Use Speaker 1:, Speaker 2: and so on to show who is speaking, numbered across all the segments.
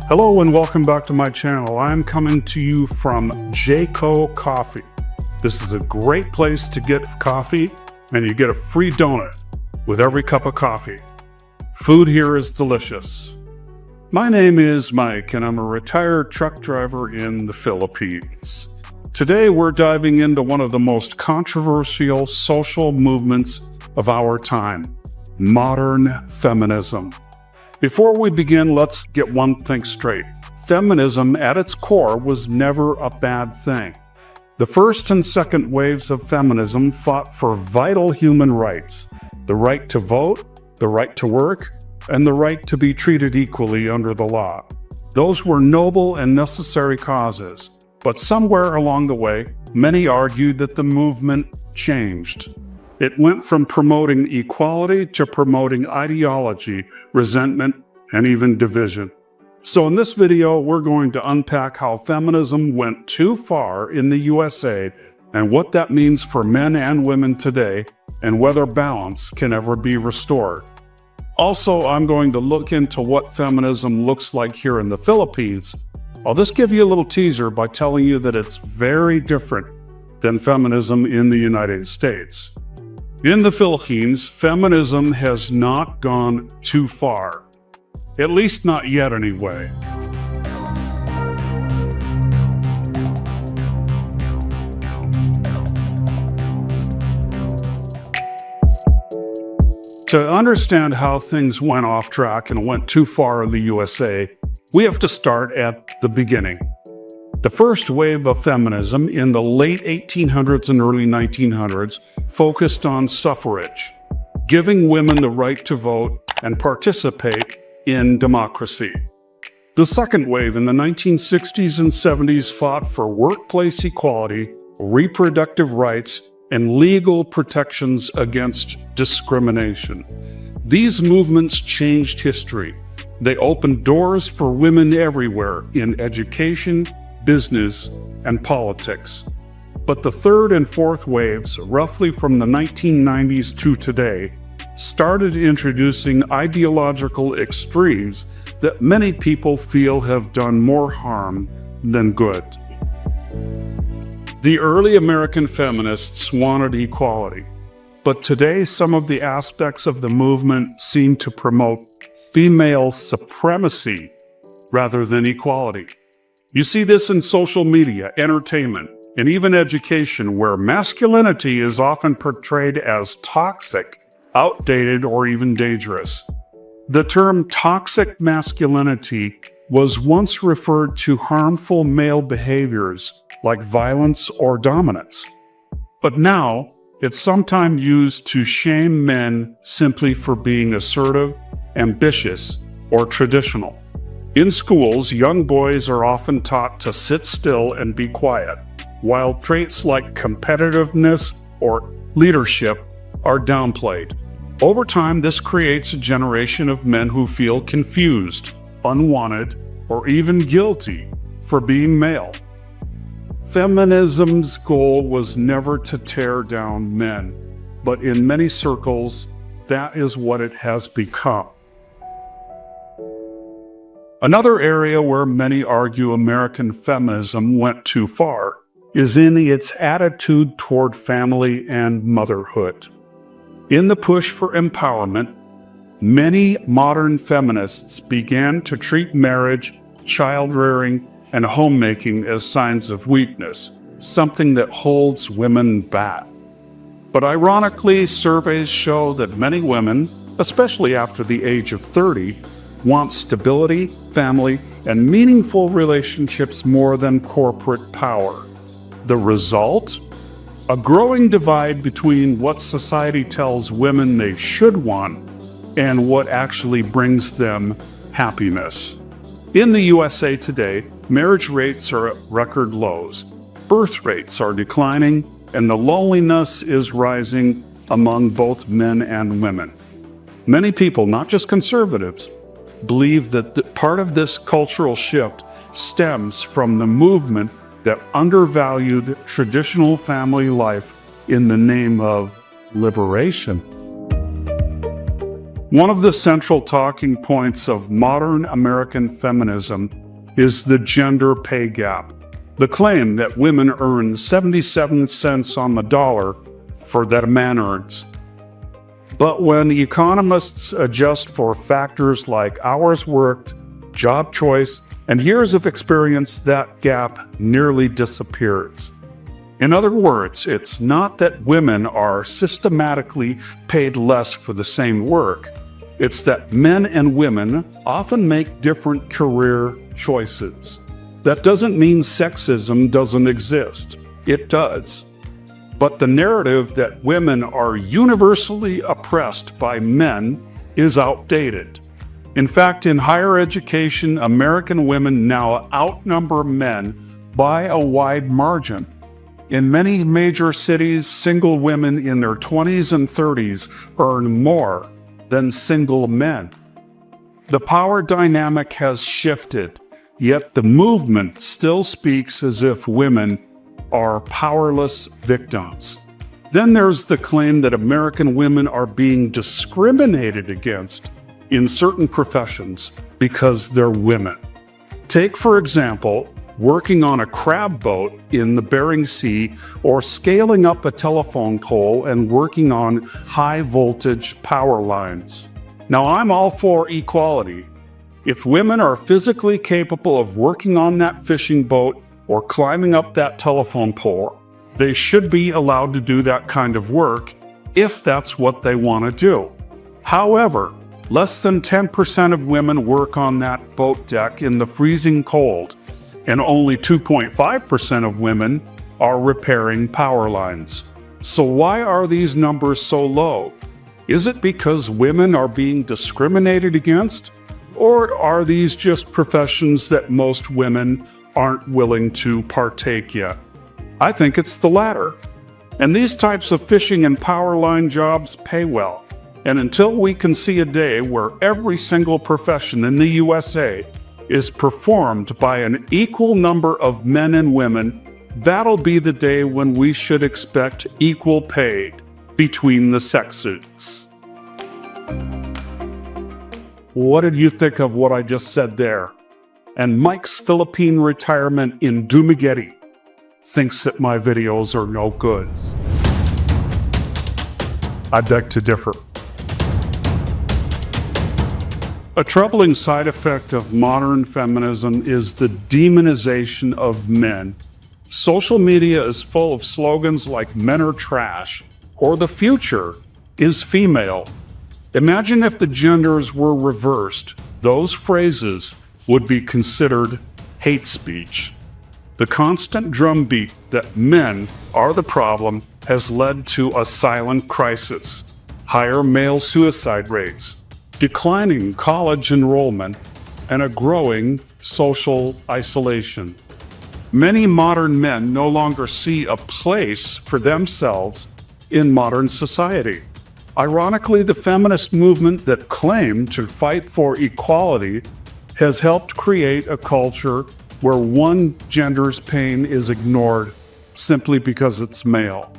Speaker 1: Hello and welcome back to my channel. I'm coming to you from Jayco Coffee. This is a great place to get coffee, and you get a free donut with every cup of coffee. Food here is delicious. My name is Mike, and I'm a retired truck driver in the Philippines. Today we're diving into one of the most controversial social movements of our time, modern feminism. Before we begin, let's get one thing straight. Feminism at its core was never a bad thing. The first and second waves of feminism fought for vital human rights: the right to vote, the right to work, and the right to be treated equally under the law. Those were noble and necessary causes, but somewhere along the way, many argued that the movement changed. It went from promoting equality to promoting ideology, resentment, and even division. So in this video, we're going to unpack how feminism went too far in the USA and what that means for men and women today, and whether balance can ever be restored. Also, I'm going to look into what feminism looks like here in the Philippines. I'll just give you a little teaser by telling you that it's very different than feminism in the United States. In the Philippines, feminism has not gone too far. At least not yet, anyway. To understand how things went off track and went too far in the USA, we have to start at the beginning. The first wave of feminism in the late 1800s and early 1900s focused on suffrage, giving women the right to vote and participate in democracy. The second wave in the 1960s and 70s fought for workplace equality, reproductive rights, and legal protections against discrimination. These movements changed history. They opened doors for women everywhere in education, business, and politics. But the third and fourth waves, roughly from the 1990s to today, started introducing ideological extremes that many people feel have done more harm than good. The early American feminists wanted equality, but today some of the aspects of the movement seem to promote female supremacy rather than equality. You see this in social media, entertainment, and even education, where masculinity is often portrayed as toxic, outdated, or even dangerous. The term toxic masculinity was once referred to harmful male behaviors like violence or dominance. But now, it's sometimes used to shame men simply for being assertive, ambitious, or traditional. In schools, young boys are often taught to sit still and be quiet, while traits like competitiveness or leadership are downplayed. Over time, this creates a generation of men who feel confused, unwanted, or even guilty for being male. Feminism's goal was never to tear down men, but in many circles, that is what it has become. Another area where many argue American feminism went too far is in its attitude toward family and motherhood. In the push for empowerment, many modern feminists began to treat marriage, child-rearing, and homemaking as signs of weakness, something that holds women back. But ironically, surveys show that many women, especially after the age of 30, want stability, family, and meaningful relationships more than corporate power. The result? A growing divide between what society tells women they should want and what actually brings them happiness. In the USA today, marriage rates are at record lows, birth rates are declining, and the loneliness is rising among both men and women. Many people, not just conservatives, believe that part of this cultural shift stems from the movement that undervalued traditional family life in the name of liberation. One of the central talking points of modern American feminism is the gender pay gap, the claim that women earn 77 cents on the dollar for that a man earns. But when economists adjust for factors like hours worked, job choice, and years of experience, that gap nearly disappears. In other words, it's not that women are systematically paid less for the same work. It's that men and women often make different career choices. That doesn't mean sexism doesn't exist. It does. But the narrative that women are universally oppressed by men is outdated. In fact, in higher education, American women now outnumber men by a wide margin. In many major cities, single women in their 20s and 30s earn more than single men. The power dynamic has shifted, yet the movement still speaks as if women are powerless victims. Then there's the claim that American women are being discriminated against in certain professions because they're women. Take, for example, working on a crab boat in the Bering Sea, or scaling up a telephone pole and working on high-voltage power lines. Now, I'm all for equality. If women are physically capable of working on that fishing boat or climbing up that telephone pole, they should be allowed to do that kind of work if that's what they want to do. However, less than 10% of women work on that boat deck in the freezing cold, and only 2.5% of women are repairing power lines. So why are these numbers so low? Is it because women are being discriminated against? Or are these just professions that most women aren't willing to partake yet? I think it's the latter. And these types of fishing and power line jobs pay well. And until we can see a day where every single profession in the USA is performed by an equal number of men and women, that'll be the day when we should expect equal pay between the sexes. What did you think of what I just said there? And Mike's Philippine retirement in Dumaguete thinks that my videos are no good. I beg to differ. A troubling side effect of modern feminism is the demonization of men. Social media is full of slogans like "men are trash" or "the future is female." Imagine if the genders were reversed. Those phrases would be considered hate speech. The constant drumbeat that men are the problem has led to a silent crisis, higher male suicide rates, declining college enrollment, and a growing social isolation. Many modern men no longer see a place for themselves in modern society. Ironically, the feminist movement that claimed to fight for equality has helped create a culture where one gender's pain is ignored simply because it's male.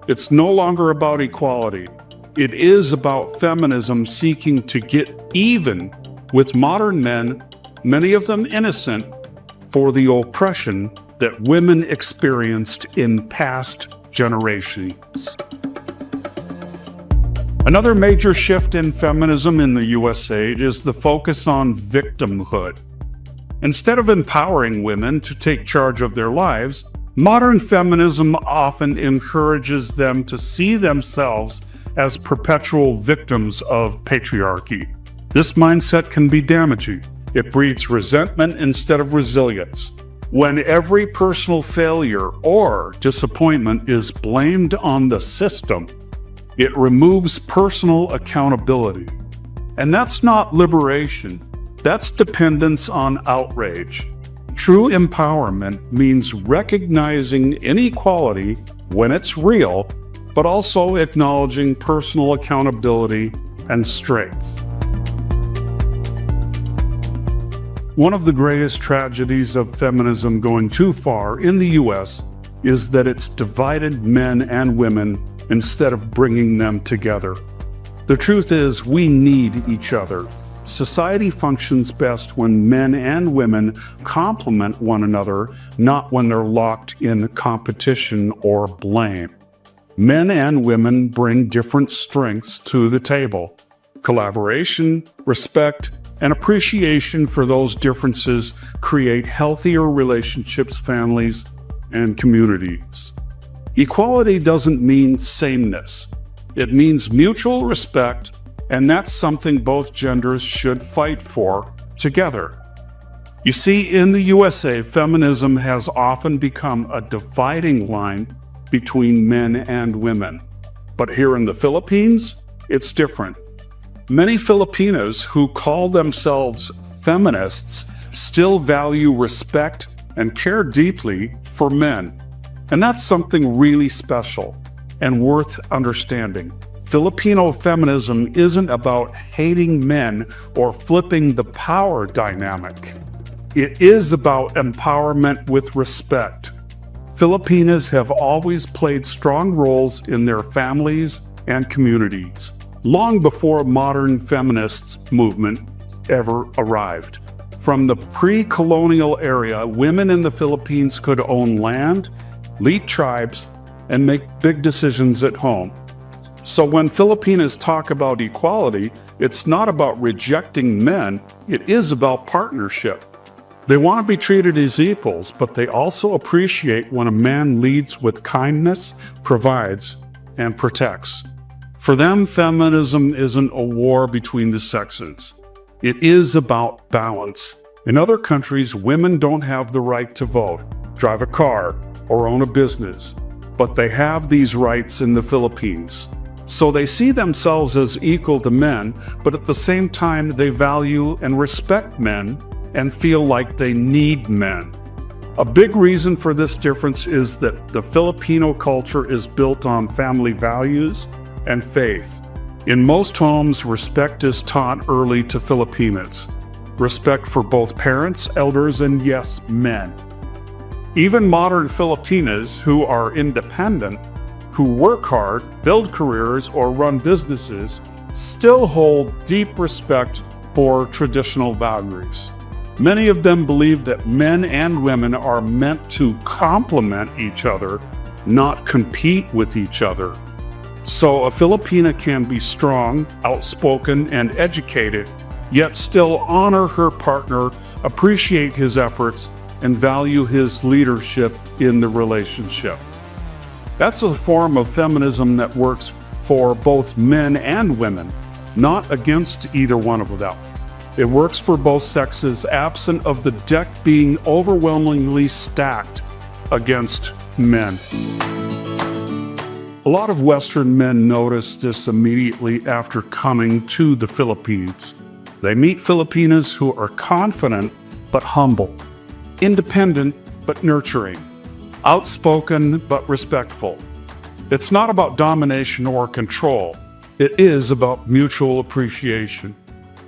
Speaker 1: It's no longer about equality. It is about feminism seeking to get even with modern men, many of them innocent, for the oppression that women experienced in past generations. Another major shift in feminism in the USA is the focus on victimhood. Instead of empowering women to take charge of their lives, modern feminism often encourages them to see themselves as perpetual victims of patriarchy. This mindset can be damaging. It breeds resentment instead of resilience. When every personal failure or disappointment is blamed on the system, it removes personal accountability. And that's not liberation. That's dependence on outrage. True empowerment means recognizing inequality when it's real, but also acknowledging personal accountability and strength. One of the greatest tragedies of feminism going too far in the US is that it's divided men and women instead of bringing them together. The truth is, we need each other. Society functions best when men and women complement one another, not when they're locked in competition or blame. Men and women bring different strengths to the table. Collaboration, respect, and appreciation for those differences create healthier relationships, families, and communities. Equality doesn't mean sameness. It means mutual respect, and that's something both genders should fight for together. You see, in the USA, feminism has often become a dividing line between men and women. But here in the Philippines, it's different. Many Filipinos who call themselves feminists still value respect and care deeply for men. And that's something really special and worth understanding. Filipino feminism isn't about hating men or flipping the power dynamic. It is about empowerment with respect. Filipinas have always played strong roles in their families and communities, long before modern feminist movement ever arrived. From the pre-colonial era, women in the Philippines could own land, lead tribes, and make big decisions at home. So when Filipinas talk about equality, it's not about rejecting men, it is about partnership. They want to be treated as equals, but they also appreciate when a man leads with kindness, provides, and protects. For them, feminism isn't a war between the sexes. It is about balance. In other countries, women don't have the right to vote, drive a car, or own a business, but they have these rights in the Philippines. So they see themselves as equal to men, but at the same time, they value and respect men and feel like they need men. A big reason for this difference is that the Filipino culture is built on family values and faith. In most homes, respect is taught early to Filipinas. Respect for both parents, elders, and yes, men. Even modern Filipinas who are independent, who work hard, build careers, or run businesses, still hold deep respect for traditional values. Many of them believe that men and women are meant to complement each other, not compete with each other. So a Filipina can be strong, outspoken, and educated, yet still honor her partner, appreciate his efforts, and value his leadership in the relationship. That's a form of feminism that works for both men and women, not against either one of them. It works for both sexes, absent of the deck being overwhelmingly stacked against men. A lot of Western men notice this immediately after coming to the Philippines. They meet Filipinas who are confident but humble, independent but nurturing, outspoken but respectful. It's not about domination or control. It is about mutual appreciation.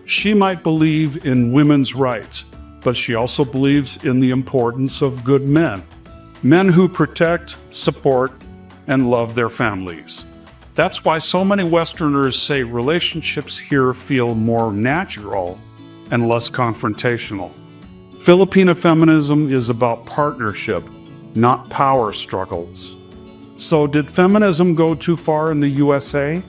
Speaker 1: She might believe in women's rights, but she also believes in the importance of good men. Men who protect, support, and love their families. That's why so many Westerners say relationships here feel more natural and less confrontational. Filipino feminism is about partnership, not power struggles. So did feminism go too far in the USA?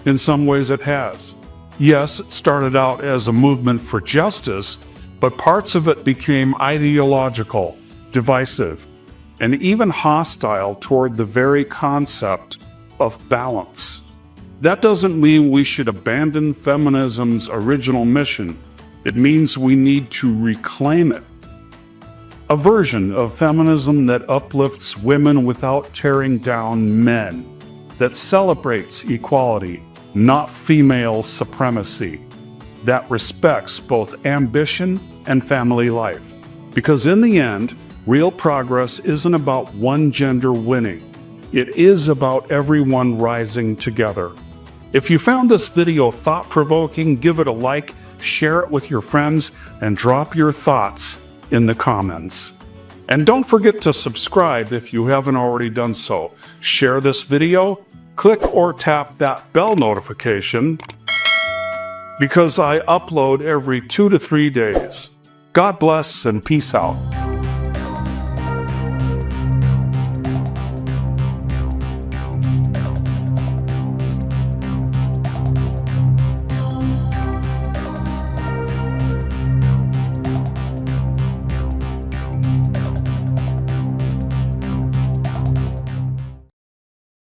Speaker 1: In some ways it has. Yes, it started out as a movement for justice, but parts of it became ideological, divisive, and even hostile toward the very concept of balance. That doesn't mean we should abandon feminism's original mission. It means we need to reclaim it. A version of feminism that uplifts women without tearing down men, that celebrates equality, not female supremacy, that respects both ambition and family life. Because in the end, real progress isn't about one gender winning. It is about everyone rising together. If you found this video thought-provoking, give it a like, share it with your friends, and drop your thoughts in the comments. And don't forget to subscribe if you haven't already done so. Share this video click or tap that bell notification because I upload every 2 to 3 days. God bless and peace out.